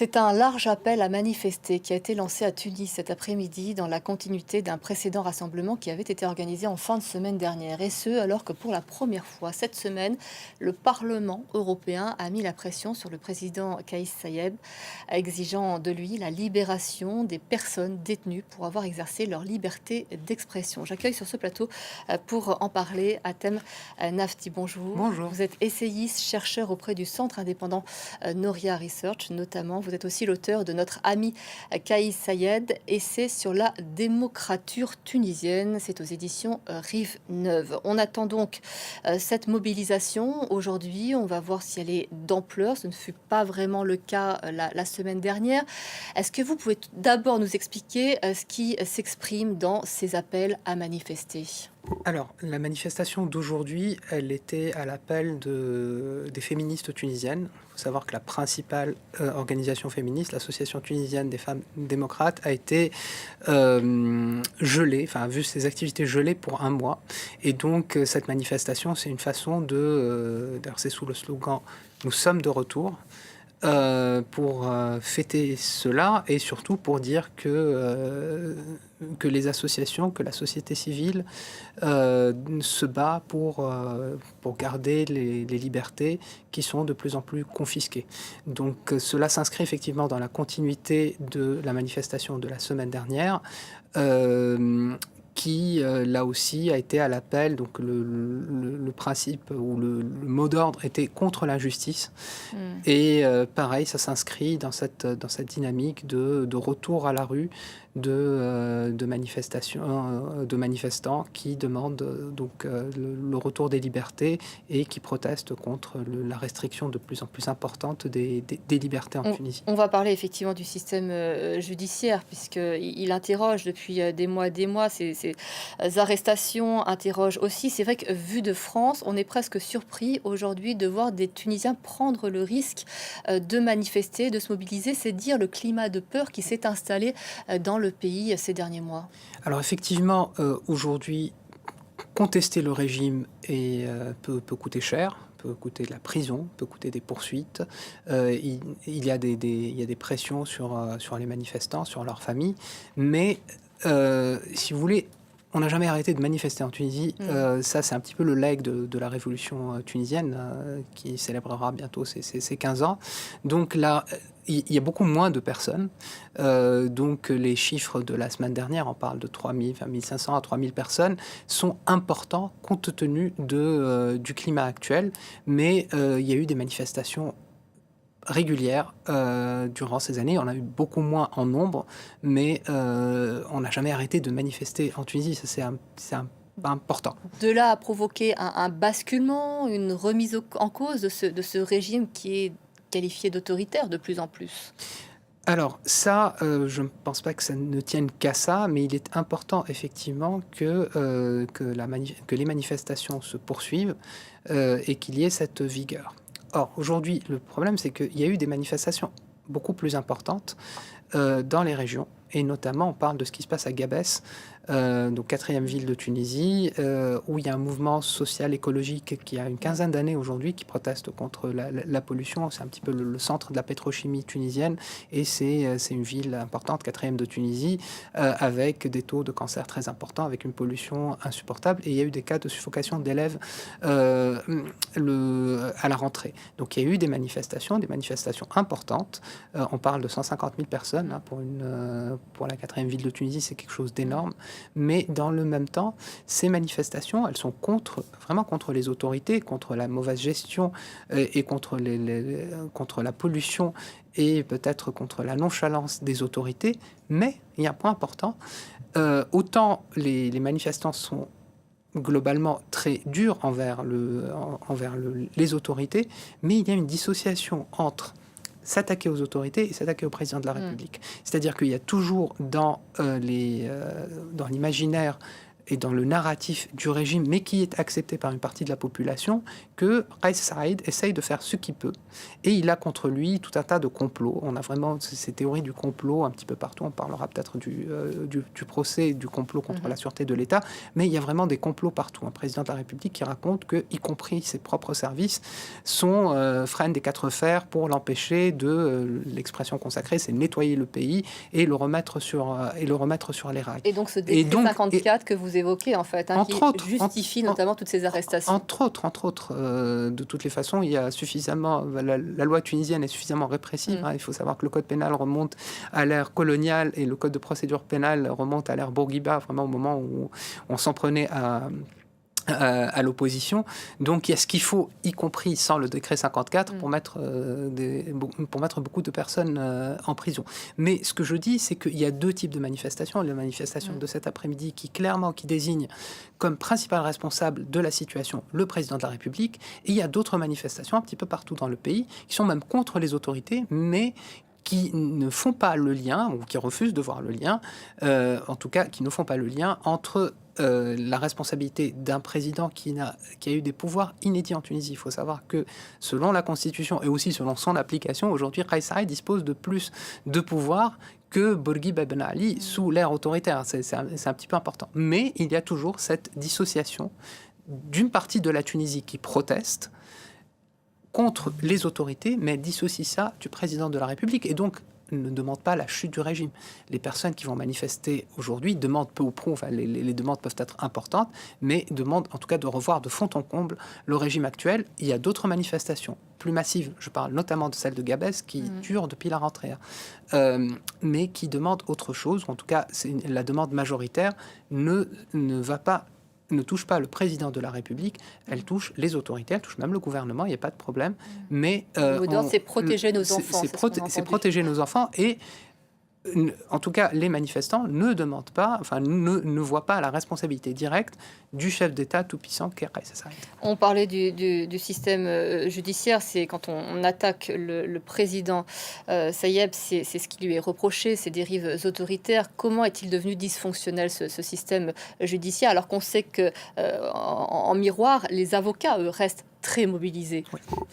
C'est un large appel à manifester qui a été lancé à Tunis cet après-midi dans la continuité d'un précédent rassemblement qui avait été organisé en fin de semaine dernière. Et ce, alors que pour la première fois cette semaine, le Parlement européen a mis la pression sur le président Kais Saied, exigeant de lui la libération des personnes détenues pour avoir exercé leur liberté d'expression. J'accueille sur ce plateau pour en parler Hatem Nafti. Bonjour. Bonjour. Vous êtes essayiste, chercheur auprès du centre indépendant Noria Research notamment. Vous êtes aussi l'auteur de Notre ami Kais Saied, essai sur la démocrature tunisienne. C'est aux éditions Rive Neuve. On attend donc cette mobilisation aujourd'hui. On va voir si elle est d'ampleur. Ce ne fut pas vraiment le cas la semaine dernière. Est-ce que vous pouvez d'abord nous expliquer ce qui s'exprime dans ces appels à manifester? Alors, la manifestation d'aujourd'hui, elle était à l'appel des féministes tunisiennes. Il faut savoir que la principale organisation féministe, l'Association tunisienne des femmes démocrates, a été gelée, enfin a vu ses activités gelées pour un mois. Et donc, cette manifestation, c'est une façon d'ailleurs c'est sous le slogan «Nous sommes de retour», pour fêter cela et surtout pour dire que les associations, que la société civile se bat pour garder les libertés qui sont de plus en plus confisquées. Donc cela s'inscrit effectivement dans la continuité de la manifestation de la semaine dernière. Qui, là aussi, a été à l'appel. Donc, le principe ou le mot d'ordre était contre l'injustice. Hmm. Et pareil, ça s'inscrit dans cette dynamique de retour à la rue, de manifestants qui demandent le retour des libertés et qui protestent contre la restriction de plus en plus importante des libertés en Tunisie. On va parler effectivement du système judiciaire, puisqu'il interroge depuis des mois, ces arrestations interrogent aussi. C'est vrai que vu de France, on est presque surpris aujourd'hui de voir des Tunisiens prendre le risque de manifester, de se mobiliser. C'est dire le climat de peur qui s'est installé dans le pays ces derniers mois. Alors effectivement, aujourd'hui, contester le régime peut coûter cher, peut coûter de la prison, peut coûter des poursuites. Il y a des pressions sur les manifestants, sur leurs familles. Mais si vous voulez, on n'a jamais arrêté de manifester en Tunisie. Ça, c'est un petit peu le legs de la révolution tunisienne qui célébrera bientôt ses 15 ans. Donc là, il y a beaucoup moins de personnes. Donc les chiffres de la semaine dernière, on parle de 3000, 1500 à 3000 personnes, sont importants compte tenu du climat actuel. Mais il y a eu des manifestations régulière durant ces années. On a eu beaucoup moins en nombre, mais on n'a jamais arrêté de manifester en Tunisie. Ça, important. De là à provoquer un basculement, une remise en cause de ce régime qui est qualifié d'autoritaire de plus en plus. Alors ça, je ne pense pas que ça ne tienne qu'à ça, mais il est important effectivement que les manifestations se poursuivent et qu'il y ait cette vigueur. Or, aujourd'hui, le problème, c'est qu'il y a eu des manifestations beaucoup plus importantes dans les régions. Et notamment, on parle de ce qui se passe à Gabès, donc quatrième ville de Tunisie, où il y a un mouvement social écologique qui a une quinzaine d'années aujourd'hui, qui proteste contre la pollution. C'est un petit peu le centre de la pétrochimie tunisienne, et c'est une ville importante, quatrième de Tunisie, avec des taux de cancer très importants, avec une pollution insupportable. Et il y a eu des cas de suffocation d'élèves à la rentrée. Donc il y a eu des manifestations importantes. On parle de 150 000 personnes hein, pour la quatrième ville de Tunisie, c'est quelque chose d'énorme. Mais dans le même temps, ces manifestations, elles sont vraiment contre les autorités, contre la mauvaise gestion et contre la pollution et peut-être contre la nonchalance des autorités. Mais il y a un point important, autant les manifestants sont globalement très durs envers les autorités, mais il y a une dissociation entre s'attaquer aux autorités et s'attaquer au président de la République. C'est-à-dire qu'il y a toujours dans l'imaginaire et dans le narratif du régime, mais qui est accepté par une partie de la population, que Kais Saïed essaye de faire ce qu'il peut. Et il a contre lui tout un tas de complots. On a vraiment ces théories du complot un petit peu partout. On parlera peut-être du procès du complot contre la sûreté de l'État, mais il y a vraiment des complots partout. Un président de la République qui raconte que, y compris ses propres services, freinent des quatre fers pour l'empêcher de, l'expression consacrée, c'est nettoyer le pays et le remettre sur les rails. Et donc ce décret 54 que vous évoquez, en fait, qui justifie notamment toutes ces arrestations. Entre autres, de toutes les façons, il y a suffisamment... La loi tunisienne est suffisamment répressive. Il faut savoir que le code pénal remonte à l'ère coloniale et le code de procédure pénale remonte à l'ère Bourguiba, vraiment au moment où on s'en prenait à l'opposition. Donc il y a ce qu'il faut, y compris sans le décret 54, pour mettre beaucoup de personnes en prison. Mais ce que je dis, c'est qu'il y a deux types de manifestations. La manifestation de cet après-midi qui désigne comme principal responsable de la situation le président de la République. Et il y a d'autres manifestations un petit peu partout dans le pays qui sont même contre les autorités, mais qui ne font pas le lien, ou qui refusent de voir le lien, en tout cas qui ne font pas le lien entre la responsabilité d'un président qui a eu des pouvoirs inédits en Tunisie. Il faut savoir que selon la Constitution et aussi selon son application, aujourd'hui, Kais Saïed dispose de plus de pouvoirs que Bourguiba Ben Ali sous l'ère autoritaire. C'est un petit peu important. Mais il y a toujours cette dissociation d'une partie de la Tunisie qui proteste contre les autorités, mais dissocie ça du président de la République. Et donc, ne demandent pas la chute du régime. Les personnes qui vont manifester aujourd'hui demandent peu ou prou, enfin les demandes peuvent être importantes, mais demandent en tout cas de revoir de fond en comble le régime actuel. Il y a d'autres manifestations plus massives, je parle notamment de celle de Gabès, qui dure depuis la rentrée, mais qui demandent autre chose, ou en tout cas la demande majoritaire ne touche pas le président de la République, elle touche les autorités, elle touche même le gouvernement, il n'y a pas de problème. Mais c'est protéger nos enfants. C'est protéger nos enfants et en tout cas, les manifestants ne demandent pas, enfin, ne voient pas la responsabilité directe du chef d'État tout-puissant qu'est Kais Saïed. On parlait du système judiciaire, c'est quand on attaque le président Saïed, c'est ce qui lui est reproché, ses dérives autoritaires. Comment est-il devenu dysfonctionnel ce système judiciaire, alors qu'on sait que en miroir, les avocats, eux, restent très mobilisés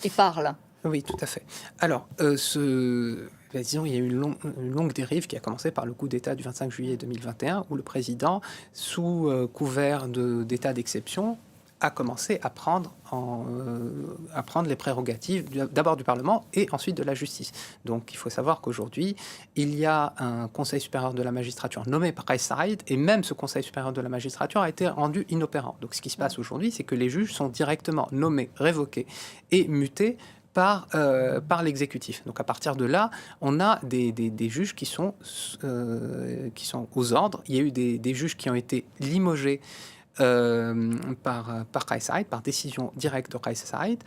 et parlent. Oui, tout à fait. Alors, disons, il y a eu une longue dérive qui a commencé par le coup d'État du 25 juillet 2021, où le président, sous couvert d'état d'exception, a commencé à prendre les prérogatives d'abord du Parlement et ensuite de la justice. Donc il faut savoir qu'aujourd'hui, il y a un Conseil supérieur de la magistrature nommé par Kais Saïed, et même ce Conseil supérieur de la magistrature a été rendu inopérant. Donc ce qui se passe aujourd'hui, c'est que les juges sont directement nommés, révoqués et mutés par l'exécutif. Donc à partir de là, on a des juges qui sont aux ordres. Il y a eu des juges qui ont été limogés par Kais Saïed, par décision directe de Kais Saïed.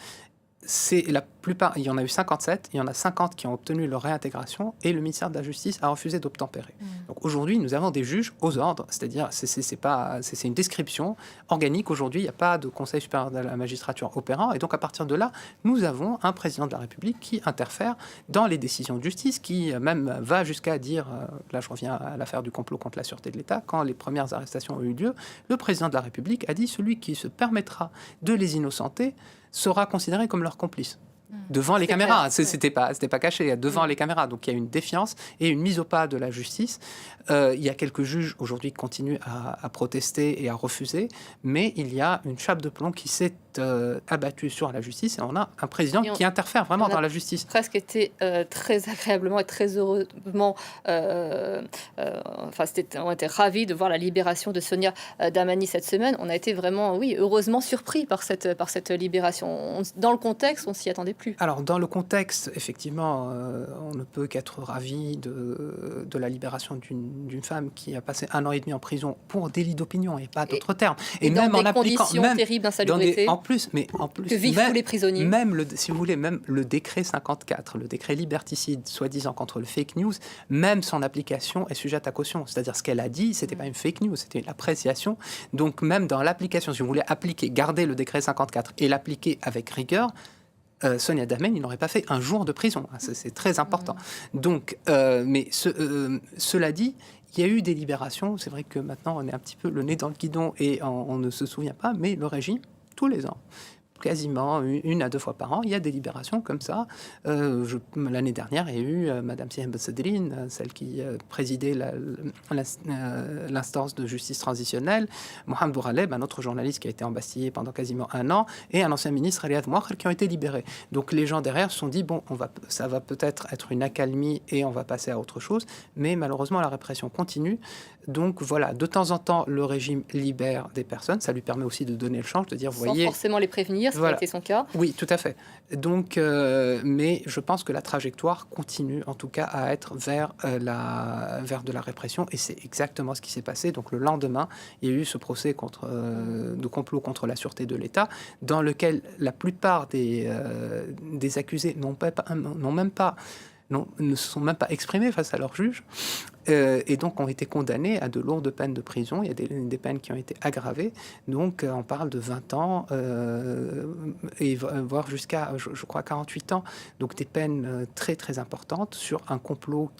C'est la plupart, il y en a eu 57, il y en a 50 qui ont obtenu leur réintégration et le ministère de la Justice a refusé d'obtempérer. Donc aujourd'hui, nous avons des juges aux ordres, c'est-à-dire c'est une description organique. Aujourd'hui, il n'y a pas de Conseil supérieur de la magistrature opérant et donc à partir de là, nous avons un président de la République qui interfère dans les décisions de justice, qui même va jusqu'à dire, là je reviens à l'affaire du complot contre la sûreté de l'État, quand les premières arrestations ont eu lieu, le président de la République a dit celui qui se permettra de les innocenter sera considéré comme leur complice. Devant les caméras, c'était pas caché, devant les caméras. Donc il y a une défiance et une mise au pas de la justice. Il y a quelques juges aujourd'hui qui continuent à protester et à refuser, mais il y a une chape de plomb qui s'est abattue sur la justice et on a un président qui interfère vraiment dans la justice. Presque été très agréablement et très heureusement, on était ravis de voir la libération de Sonia Dahmani cette semaine. On a été vraiment, heureusement surpris par cette libération. Dans le contexte, on s'y attendait plus. Alors, dans le contexte, effectivement, on ne peut qu'être ravi de la libération d'une femme qui a passé 1 an et demi en prison pour délit d'opinion, il n'y a pas d'autre terme. Et même en appliquant, terribles d'insalubrité. En plus, que vivent tous les prisonniers. Si vous voulez, même le décret 54, le décret liberticide, soi-disant contre le fake news, même son application est sujette à caution. C'est-à-dire, ce qu'elle a dit, c'était pas une fake news, c'était une appréciation. Donc, même dans l'application, si vous voulez garder le décret 54 et l'appliquer avec rigueur, Sonia Dahmani, il n'aurait pas fait 1 jour de prison. C'est très important. Donc, mais cela dit, il il y a eu des libérations. C'est vrai que maintenant, on est un petit peu le nez dans le guidon et on ne se souvient pas, mais le régime, tous les ans, quasiment 1 à 2 fois par an, il y a des libérations comme ça. L'année dernière, il y a eu Madame Siem Sedrine, celle qui présidait l'instance de justice transitionnelle, Mohamed Bouraleb, un autre journaliste qui a été embastillé pendant quasiment 1 an, et un ancien ministre, Riyad Mouakher, qui ont été libérés. Donc les gens derrière se sont dit, bon, ça va peut-être être une accalmie et on va passer à autre chose, mais malheureusement, la répression continue. Donc voilà, de temps en temps, le régime libère des personnes. Ça lui permet aussi de donner le change, de dire, vous Sans voyez... forcément les prévenir, ce qui a été son cas. Oui, tout à fait. Donc, mais je pense que la trajectoire continue, en tout cas, à être vers de la répression. Et c'est exactement ce qui s'est passé. Donc le lendemain, il y a eu ce procès de complot contre la sûreté de l'État, dans lequel la plupart des accusés ne se sont même pas exprimés face à leur juge. Et donc ont été condamnés à de lourdes peines de prison. Il y a des peines qui ont été aggravées. Donc on parle de 20 ans et voire jusqu'à, je crois, 48 ans. Donc des peines très très importantes sur un complot.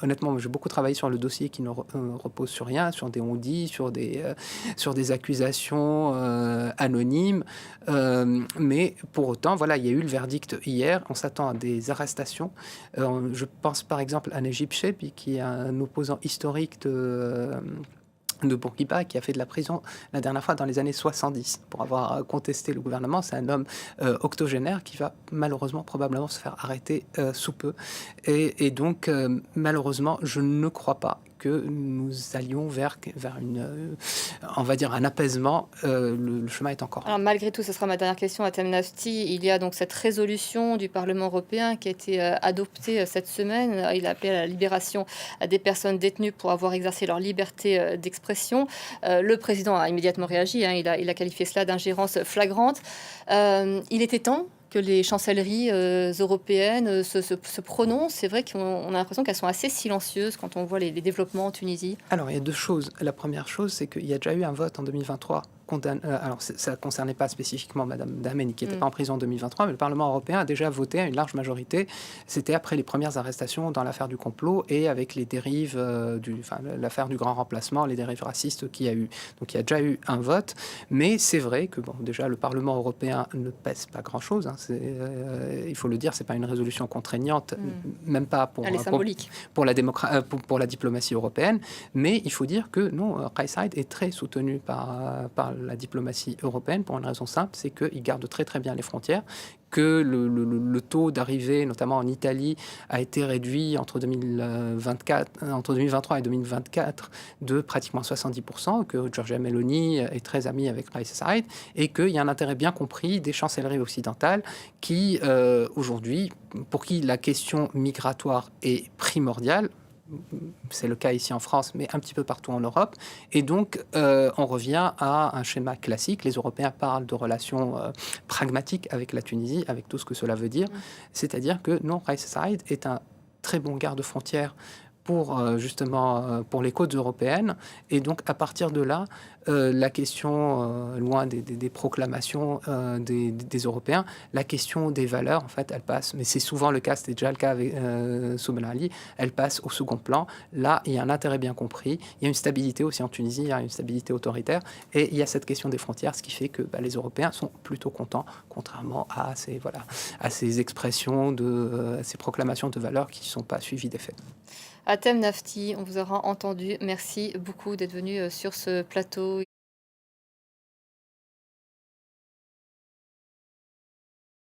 Honnêtement, j'ai beaucoup travaillé sur le dossier qui ne repose sur rien, sur des on-dit, sur des accusations anonymes. Mais pour autant, voilà, il y a eu le verdict hier. On s'attend à des arrestations. Je pense par exemple à Najib Chebi, qui est un opposant historique de Bourguiba, qui a fait de la prison la dernière fois dans les années 70 pour avoir contesté le gouvernement. C'est un homme octogénaire qui va malheureusement probablement se faire arrêter sous peu. Et donc malheureusement, je ne crois pas que nous allions vers on va dire un apaisement. Le chemin est encore. Alors, malgré tout, ce sera ma dernière question à Thème Nafti. Il y a donc cette résolution du Parlement européen qui a été adoptée cette semaine. Il a appelé à la libération des personnes détenues pour avoir exercé leur liberté d'expression. Le président a immédiatement réagi. Il a qualifié cela d'ingérence flagrante. Il était temps que les chancelleries européennes se prononcent. C'est vrai qu'on a l'impression qu'elles sont assez silencieuses quand on voit les développements en Tunisie. Alors, il y a 2 choses. La première chose, c'est qu'il y a déjà eu un vote en 2023. Alors, ça ne concernait pas spécifiquement Madame Dahmeni, qui n'était pas en prison en 2023, mais le Parlement européen a déjà voté à une large majorité. C'était après les premières arrestations dans l'affaire du complot et avec les dérives, l'affaire du grand remplacement, les dérives racistes qu'il y a eu. Donc, il y a déjà eu un vote, mais c'est vrai que, bon, déjà, le Parlement européen ne pèse pas grand-chose. Hein. Il faut le dire, c'est pas une résolution contraignante, même pas pour, Elle est symbolique. pour la diplomatie européenne, mais il faut dire que non, Kais Saied est très soutenu par la diplomatie européenne pour une raison simple, c'est qu'il garde très très bien les frontières, que le taux d'arrivée, notamment en Italie, a été réduit entre 2023 et 2024 de pratiquement 70%, que Giorgia Meloni est très amie avec Kais Saied, et qu'il y a un intérêt bien compris des chancelleries occidentales qui, aujourd'hui, pour qui la question migratoire est primordiale. C'est le cas ici en France, mais un petit peu partout en Europe. Et donc, on revient à un schéma classique. Les Européens parlent de relations pragmatiques avec la Tunisie, avec tout ce que cela veut dire. C'est-à-dire que non, Kais Saied est un très bon garde-frontière pour justement pour les côtes européennes. Et donc, à partir de là, la question, loin des proclamations des Européens, la question des valeurs, en fait, elle passe, mais c'est souvent le cas, c'était déjà le cas avec sous Ben Ali, elle passe au second plan. Là, il y a un intérêt bien compris, il y a une stabilité aussi en Tunisie, il y a une stabilité autoritaire, et il y a cette question des frontières, ce qui fait que les Européens sont plutôt contents, contrairement à ces expressions, ces proclamations de valeurs qui ne sont pas suivies des faits. Thème Nafti, on vous aura entendu. Merci beaucoup d'être venu sur ce plateau